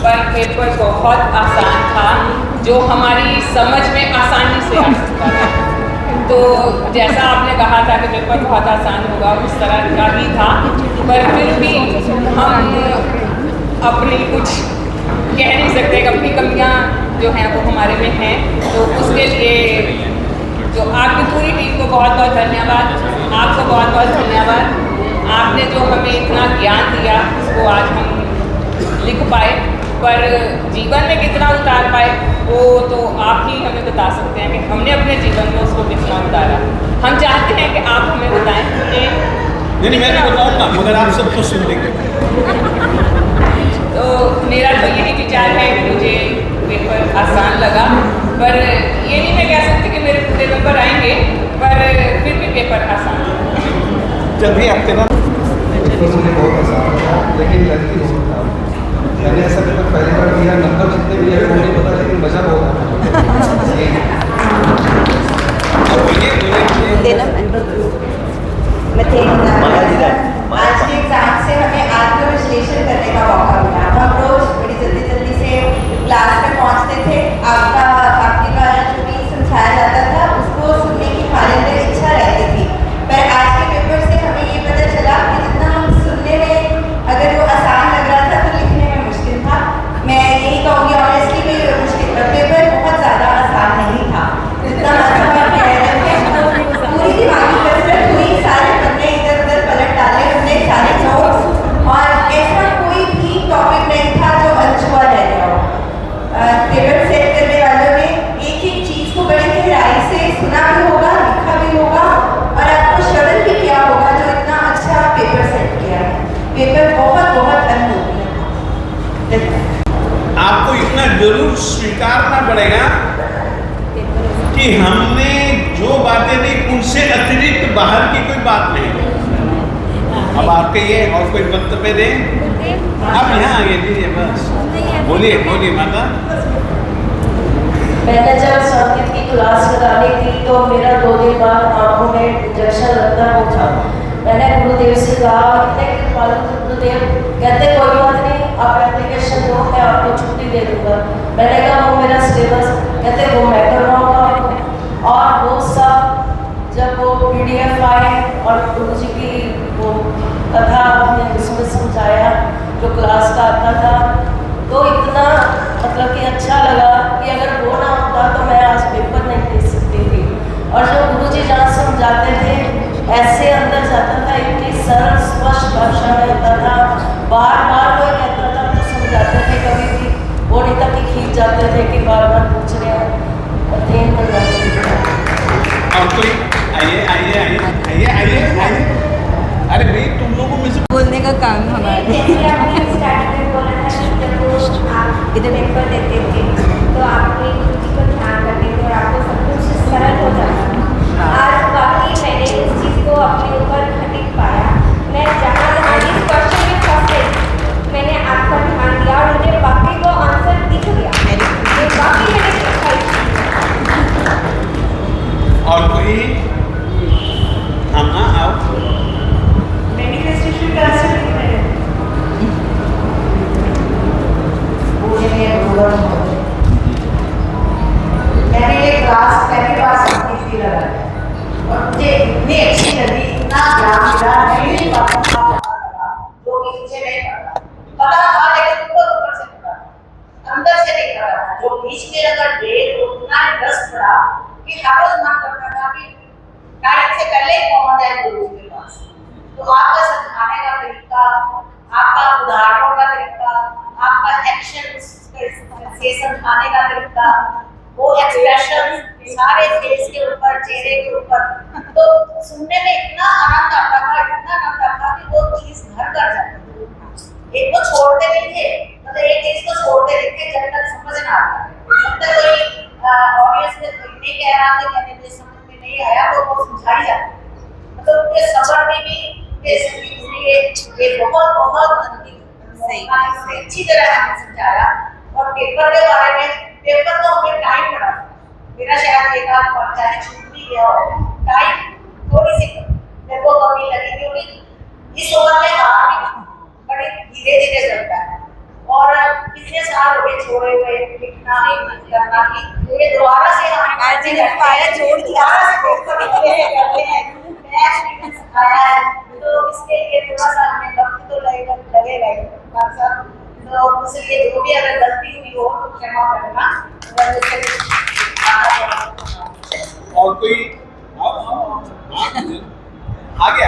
पर पेपर बहुत आसान था, जो हमारी समझ में आसानी से आ सकता था। तो जैसा आपने कहा था कि पेपर बहुत आसान होगा, उस तरह का ही था, पर फिर भी हम अपनी कुछ कह नहीं सकते, अपनी कमियां जो हैं वो हमारे में हैं। तो उसके लिए जो आपकी पूरी टीम को बहुत बहुत धन्यवाद, आपको बहुत बहुत धन्यवाद। आपने जो हमें इतना ज्ञान दिया उसको आज हम लिख पाए, पर जीवन में कितना उतार पाए वो तो आप ही हमें बता सकते हैं कि हमने अपने जीवन में उसको कितना उतारा। हम चाहते हैं कि आप हमें बताएं कि नहीं मैं बताऊँगा, मगर आप सबको सुन लेंगे। तो मेरा तो यही विचार है कि मुझे पेपर आसान लगा, पर ये नहीं मैं कह सकती कि मेरे पूरे पेपर आएंगे, पर फिर भी पेपर आसान है। जब भी आपके ना मुझे बहुत आसान था, लेकिन लड़की बहुत था। मैंने ऐसा पेपर पहली बार दिया, नंबर जितने भी है वो नहीं पता, लेकिन मजा बहुत आज के एग्जाम से हमें आत्मविश्लेषण करने का मौका मिला। हम रोज बड़ी जल्दी जल्दी से क्लास में पहुंचते थे, आपके द्वारा जो भी समझाया जाता था उसको सुनने की हमारे अंदर इच्छा रहती थी। पर आज के पेपर से हमें ये पता चला कि जितना हम सुनने में अगर वो आसान लग रहा था तो लिखने में मुश्किल था। मैं यही कहूँगी ऑनेस्टली कि मुश्किल पेपर बहुत ज़्यादा आसान नहीं था, जितना पूरी दिमागी कसरत हुई, सारे पन्ने इधर उधर पलट डाले हमने, सारे नोट्स, और ऐसा कोई भी टॉपिक नहीं था जो अनछुआ रह गया हो। पेपर सेट करने वालों ने एक एक चीज़ को बड़ी गहराई से सुना भी होगा, लिखा भी होगा और आपको श्रवण भी किया होगा, जो इतना अच्छा पेपर सेट किया है। पेपर बहुत बहुत अनमोल है। आपको इतना जरूर स्वीकारना पड़ेगा कि हमने जो बातें दी उनसे अतिरिक्त बाहर की कोई बात नहीं। अब आपके ये और कोई वक्तव्य दें, आप यहाँ आगे दीजिए, बस बोलिए बोलिए माता। मैंने जब संगीत की क्लास लगानी थी तो मेरा 2 दिन बाद आंखों में इंजेक्शन लगता वो था। मैंने गुरुदेव से कहा, इतने कृपालु गुरुदेव, कहते कोई बात नहीं, आप एप्लीकेशन दो, मैं आपको छुट्टी दे दूँगा। मैंने कहा वो मेरा सिलेबस, कहते वो मैं करवाऊँगा। और वो सब जब वो PDF आए और गुरु जी की वो कथा आपने उसमें समझाया जो क्लास का आता था, तो इतना मतलब कि अच्छा लगा कि अगर वो ना होता तो मैं आज पेपर नहीं दे सकती थी। और जो गुरु जी जहाँ समझाते थे ऐसे अंदर जाता था, इतनी सरल स्पष्ट भाषा में होता था, बार बार कोई कहता था तो समझाते थे, कभी भी वो नहीं था कि खींच जाते थे कि बार बार पूछ रहे हैं, अध्ययन करना चाहिए। और कोई आइए आइए आइए आइए आइए आइए। अरे भाई तुम लोगों में से बोलने का काम हमारे इधर पेपर देते थे तो आपने गुरु जी को ध्यान करने थे और आपको सब कुछ सरल हो जाता था। आज बाकी मैंने इस चीज़ को अपने ऊपर खटिक पाया। मैं जहाँ जहाँ इस क्वेश्चन में फंस गई, मैंने आपका ध्यान दिया और मुझे बाकी को आंसर दिख गया, ये बाकी मैंने सीखा। और कोई हम ना आओ मैनिफेस्टेशन का असर मैंने ये क्लास पहली बार समझी थी लगा और मुझे इतनी अच्छी लगी, इतना ज्ञान मिला, मैं नहीं पता जो कि मुझे नहीं पता था, लेकिन ऊपर ऊपर से पता अंदर से नहीं पता था। जो बीच में अगर डेढ़ उतना इंटरेस्ट पड़ा कि हर रोज मन करता था कि टाइम से पहले ही पहुंच जाए गुरु के पास। तो आपका समझाने का तरीका, आपका उदाहरणों का तरीका, आपका एक्शन से समझाने का तरीका, वो एक्सप्रेशन सारे फेस के ऊपर, चेहरे के ऊपर, तो सुनने में इतना आनंद आता था, इतना आनंद आता कि वो चीज घर कर जाती थी। एक को छोड़ते नहीं थे, मतलब एक चीज को छोड़ते नहीं थे जब तक समझ ना आता। जब तक कोई ऑडियंस में नहीं कह रहा था कि मुझे समझ में नहीं आया तो वो समझाई जाती। मतलब उनके सबर में भी ये बहुत बहुत अच्छी तरह हमने समझाया। और पेपर के बारे में, पेपर तो हमें टाइम लगा, मेरा शायद एक आध पर्चा छूट भी गया हो, टाइम थोड़ी सी मेरे को कमी लगी क्योंकि इस उम्र में हाथ भी बड़े धीरे धीरे चलता है और कितने साल हो गए छोड़े हुए लिखना करना की ये दोबारा से हम ऐसे पाया जोड़ दिया करते हैं मैच सिखाया है तो इसके लिए थोड़ा सा हमें वक्त तो लगेगा तो इसलिए जो भी अगर गलती हुई हो तो क्षमा करना। और कोई आगे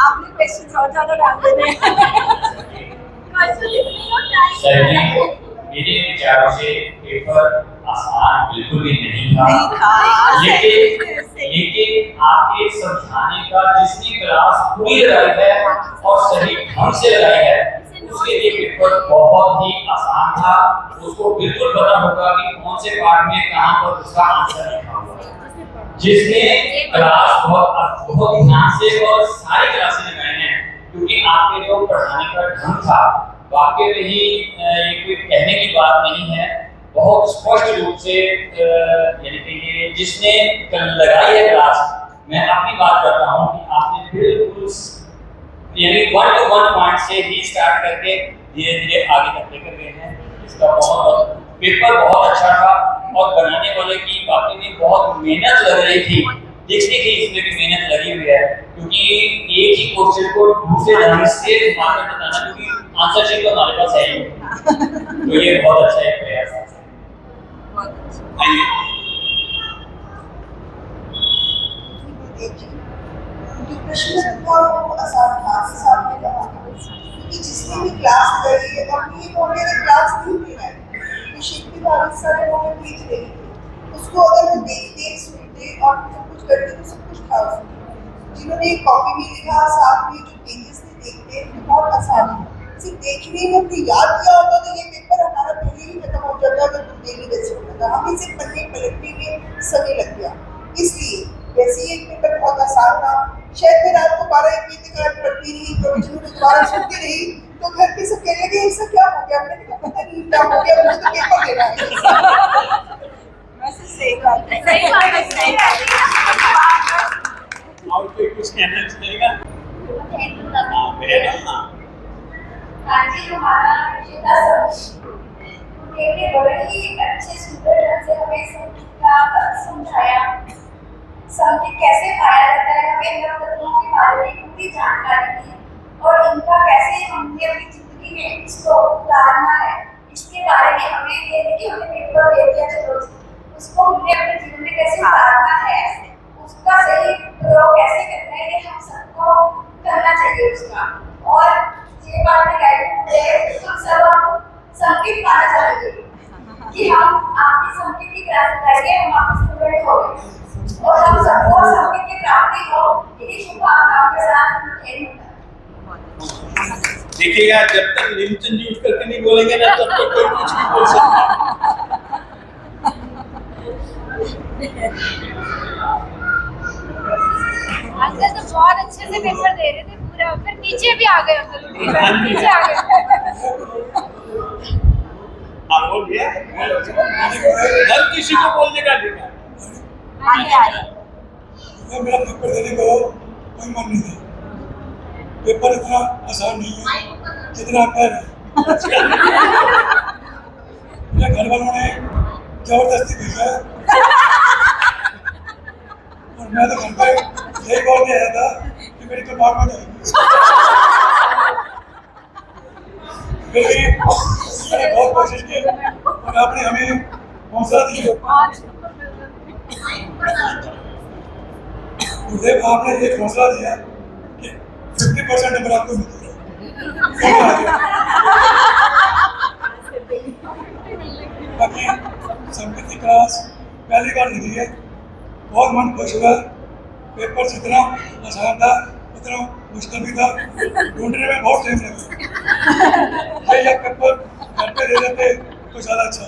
आपने क्वेश्चन और ज्यादा डाल देने सर जी, मेरे विचारों से पेपर आसान बिल्कुल भी नहीं था। लेकिन आपके समझाने का जिसने क्लास पूरी लगाई है और सही ढंग से लगाई है उसके लिए पेपर बहुत ही आसान था। उसको बिल्कुल पता होगा कि कौन से पार्ट में कहां पर उसका आंसर लिखा हुआ है। जिसने क्लास बहुत ध्यान से और सारी क्लासें लगाई हैं, क्योंकि आपके जो पढ़ाने का ढंग था वाकई में ही ये कोई कहने की बात नहीं है, बहुत स्पष्ट रूप से यानी कि ये जिसने लगाई है क्लास, मैं अपनी बात करता हूँ कि आपने बिल्कुल यानी 1 to 1 पॉइंट से ही स्टार्ट करके धीरे धीरे आगे तक लेकर गए हैं। इसका बहुत पेपर बहुत अच्छा था और बनाने वाले की वाकई में बहुत मेहनत लग रही थी, दिखती थी इसमें भी मेहनत लगी हुई है, क्योंकि एक ही क्वेश्चन को दूसरे ढंग से मार्कर बताना, क्योंकि आंसर शीट तो हमारे पास है ही, तो ये बहुत अच्छा एक प्रयास है। प्रश्न को आसान था सामने कहा कि जिसने भी क्लास करी है और ये उन्होंने क्लास नहीं दे रहा है तो शिल्पी भारत सर उन्होंने भेज रही थी उसको अगर वो देखते सुनते और सब कुछ करते तो सब कुछ था उसमें। जिन्होंने एक कॉपी भी लिखा साथ में जो पेजेस से देखते हैं बहुत आसान है, सिर्फ देखने में अपनी याद किया होता तो ये पेपर हमारा पहले ही खत्म हो जाता अगर तुम डेली वैसे होता था, हमें सिर्फ पढ़ने पलटने में समय लग गया। इसलिए वैसे ही एक पेपर बहुत आसान था। शायद मैं रात को 12-1 बजे तक पढ़ती रही, प्रोविजन दोबारा सुनती रही तो घर के सब कहने लगे इससे क्या हो गया, मैंने कहा पता नहीं क्या हो गया, मुझे तो पेपर देना है। वैसे सही बात है और कोई कुछ कहना चाहेगा? हाँ जी, हमारा विषय था देखिए बड़े ही अच्छे सुंदर ढंग से हमें संगीत का समझाया, संगीत कैसे पाया जाता है, हमें नव तत्वों के बारे में पूरी जानकारी दी और इनका कैसे हमने अपनी जिंदगी में इसको उतारना है इसके बारे में हमें ये कि हमें पेपर दे दिया चलो उसको हमने अपने जीवन में कैसे उतारना है, उसका सही प्रयोग कैसे करना है, ये हम सबको करना चाहिए उसका। और ये बात मैं कहती हूँ हम सब संगीत पाना चाहेंगे कि हम आपकी संगीत की क्लास लगाएंगे, हम आपके स्टूडेंट हो गए और हम सबको संगीत की प्राप्ति हो, यही शुभकामनाओं के साथ देखिएगा जब तक निमचंद जी उठ करके नहीं बोलेंगे ना तब तक कोई कुछ नहीं बोल सकता। अंकल तो बहुत अच्छे से पेपर दे रहे थे पूरा, फिर नीचे भी आ गए अंकल, नीचे आ गए। आप बोल दिया हर किसी को बोलने का अधिकार। मेरा पेपर देने को कोई मन नहीं था, पेपर इतना आसान नहीं है जितना आप कह रहे हैं। मेरे घर वालों ने जबरदस्ती भेजा है और मैं तो घर पे यही बोल के आया था कि मेरी तो बात हो जाएगी। फिर भी मैंने बहुत कोशिश की और आपने हमें हौसला दिया। गुरुदेव आपने एक हौसला दिया कि 50% नंबर आपको मिलेगा। बाकी संगीत की क्लास पहली बार लगी है, बहुत मन खुश हुआ। पेपर जितना आसान था उतना मुश्किल भी था, ढूंढने में बहुत टाइम लगा। ये पेपर घर पे दे देते तो ज़्यादा अच्छा।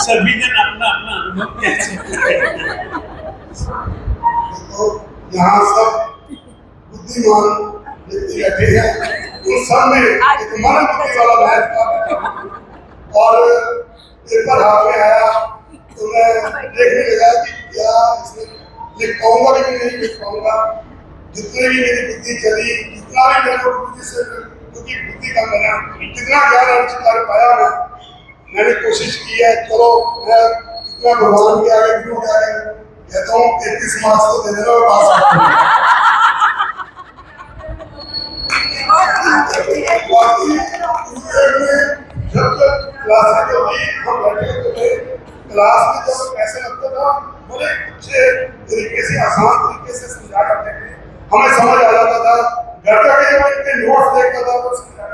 सभी जन अपना अपना अनुभव कैसे तो यहाँ सब बुद्धिमान व्यक्ति बैठे हैं, उन सब में एक मन बुद्धि वाला बहस था और पेपर हाथ में आया तो मैं देखने लगा कि क्या इसमें लिख पाऊंगा भी नहीं लिख पाऊंगा। जितने भी मेरी बुद्धि चली, जितना भी मैंने बुद्धि से, क्योंकि बुद्धि का मैंने जितना ज्ञान अर्जित कर पाया मैंने कोशिश की है। चलो मैं इतना भगवान के आगे क्यों कहता हूँ 33 मार्क्स तो दे देना पास। जब क्लास में हम बैठे होते थे, क्लास में जब ऐसे लगता था बड़े अच्छे तरीके से, आसान तरीके से समझा करते थे, हमें समझ आ जाता था। घर जाके जब इनके नोट्स देखता था तो समझा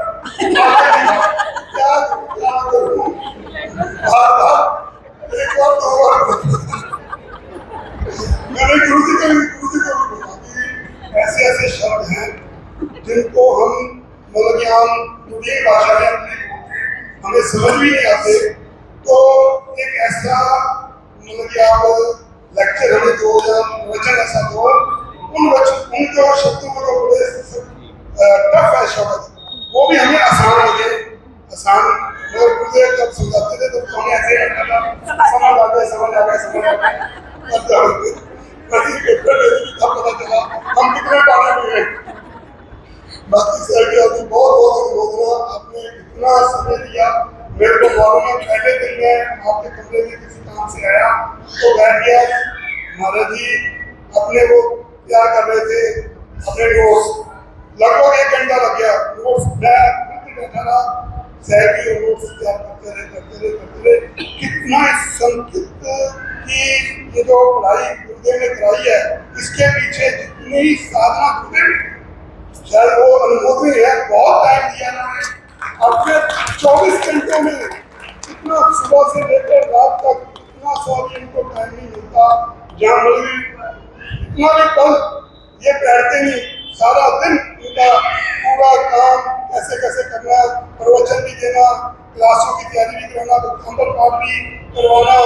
क्या करूं, एक बार दो बार मैंने गुरुजी को बोला कि ऐसे ऐसे शब्द हैं जिनको हम मतलब कि हम दूसरी भाषा में हमें समझ भी नहीं आते। तो एक ऐसा मतलब कि आप लेक्चर हमें दो या वचन ऐसा दो, उन जो शब्दों को बड़े टफ है शब्द, वो भी हमें आसान लगे। आसान मगर गुरुदेव जब समझाते थे तो हमें ऐसे लगता था समझ आ गया। पता चला हम कितने पाने में हैं। बाकी सर के अभी बहुत आपने इतना समय दिया। मेरे को मालूम है पहले दिन में आपके कमरे में किसी काम से आया तो बैठ गया, महाराज जी अपने वो तैयार कर रहे थे अपने नोट्स, लगभग 1 घंटा लग गया। नोट्स मैं बैठा रहा, सर की नोट्स तैयार करते रहे। कितना संकित की ये जो पढ़ाई गुरुदेव ने कराई है, इसके पीछे जितनी साधना गुरुदेव ने शायद वो अनुभूति है, बहुत टाइम दिया उन्होंने। अपने 24 घंटों में इतना सुबह से लेकर रात तक इतना सा भी इनको टाइम नहीं मिलता, जहाँ मतलब इतना भी कल ये बैठते नहीं, सारा दिन इनका पूरा काम कैसे कैसे करना, प्रवचन भी देना, क्लासों की तैयारी भी करना, खंबर पाठ भी करवाना,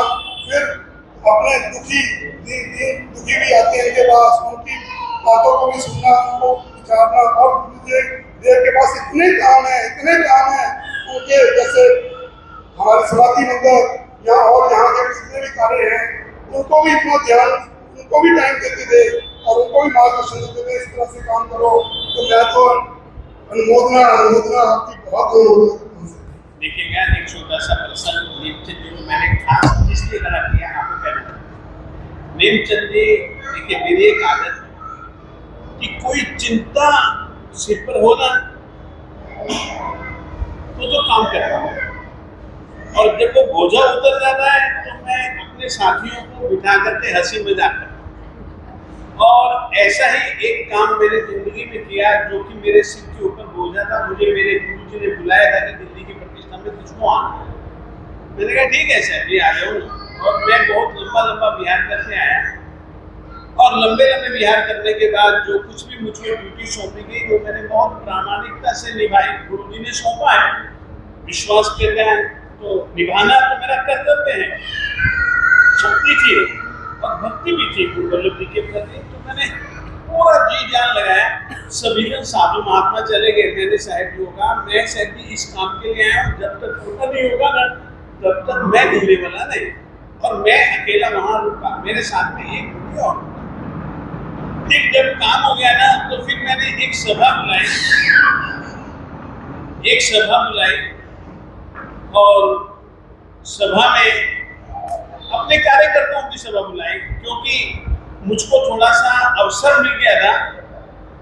फिर अपने दुखी भी आते हैं इनके पास, उनकी बातों को भी सुनना, उनको विचारना। और देव के पास इतने काम है उनके, जैसे हमारे समाधि मंदिर यहाँ और यहाँ के जितने भी कार्य हैं उनको भी इतना ध्यान, उनको भी टाइम देते थे और उनको भी मार्गदर्शन देते थे, इस तरह से काम करो। तो मैं तो अनुमोदना आपकी बहुत देखिएगा। एक छोटा सा प्रसंग नीमचंद जी को मैंने खास इसलिए करा किया आपको कहना। नीमचंद जी देखिए, मेरी एक आदत है कि कोई चिंता सिर पर हो ना तो काम करता हूँ, और जब वो बोझा उतर जाता है तो मैं अपने साथियों को बिठा करके हंसी मजाक करता हूँ। और ऐसा ही एक काम मैंने जिंदगी में किया जो कि मेरे सिर के ऊपर बोझा था। मुझे मेरे गुरुजी ने बुलाया था कि दिल्ली की प्रतिष्ठा में तुझको आना है। मैंने कहा ठीक है सर जी, आ जाऊँ। और मैं बहुत लंबा बिहार करके आया, और लंबे बिहार करने के बाद जो कुछ भी मुझको ड्यूटी सौंपी गई वो मैंने बहुत प्रामाणिकता से निभाई। गुरुजी ने सौंपा है, विश्वास करते हैं तो निभाना तो मेरा कर्तव्य है। शक्ति थी और भक्ति भी थी गुरु वल्लभ जी के प्रति, तो मैंने पूरा जी जान लगाया। सभी जन साधु महात्मा चले गए, मैंने साहब जी होगा, मैं साहब जी इस काम के लिए आया हूँ, जब तक पूरा नहीं होगा ना तब तक मैं ढीले वाला नहीं। और मैं अकेला वहां रुका, मेरे साथ में एक रुकी। और फिर जब काम हो गया ना तो फिर मैंने एक सभा बुलाई और सभा में अपने कार्यकर्ताओं की सभा बुलाई, क्योंकि मुझको थोड़ा सा अवसर मिल गया था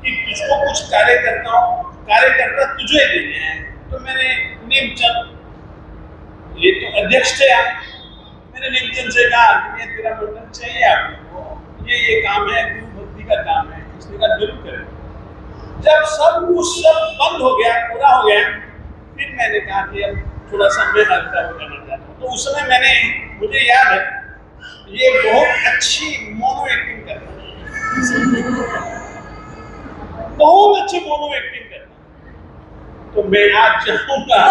कि तुझको कुछ कार्यकर्ता तुझे देने हैं। तो मैंने नीमचंद, ये तो अध्यक्ष थे, मैंने नीमचंद से कहा कि तेरा मंडल चाहिए आपको, ये काम है, गुरु भक्ति का काम है, इसने कहा जरूर करें। जब सब बंद हो गया, पूरा हो गया, फिर मैंने कहा कि अब थोड़ा सा मैं हल्का करना चाहता हूँ। तो उस समय मुझे याद है, ये बहुत अच्छी मोनो एक्टिंग करता है, बहुत अच्छी मोनो एक्टिंग करता है। तो मैं आज चाहूंगा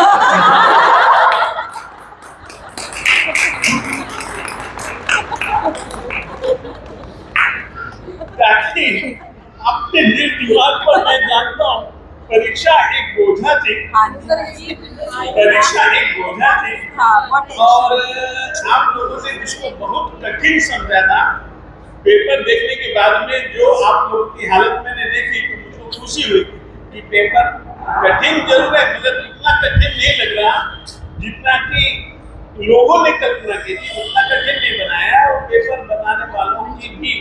ताकि अपने दिमाग पर, मैं जानता हूँ परीक्षा एक बोझा थी, और आप लोगों ने इसको बहुत कठिन समझा था, पेपर देखने के बाद में जो आप लोगों की हालत मैंने देखी तो मुझको खुशी हुई कि पेपर कठिन जरूर है, मगर इतना कठिन नहीं लग रहा जितना कि लोगों ने कल्पना की थी, उतना कठिन नहीं बनाया। और पेपर बनाने वालों की भी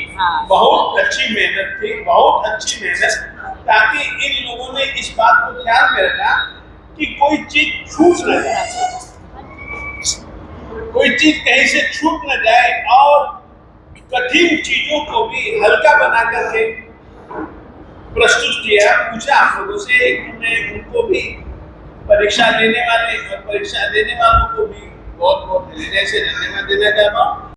बहुत अच्छी मेहनत थी, बहुत अच्छी मेहनत, ताकि इन लोगों ने इस बात को ख्याल में रखा कि कोई चीज छूट न जाए, कोई चीज कहीं से छूट न जाए, और कठिन चीजों को भी हल्का बना करके प्रस्तुत किया। पूछा आप लोगों से कि मैं उनको भी परीक्षा देने वाले और परीक्षा देने वालों को भी बहुत बहुत हृदय से धन्यवाद देना चाहता हूँ।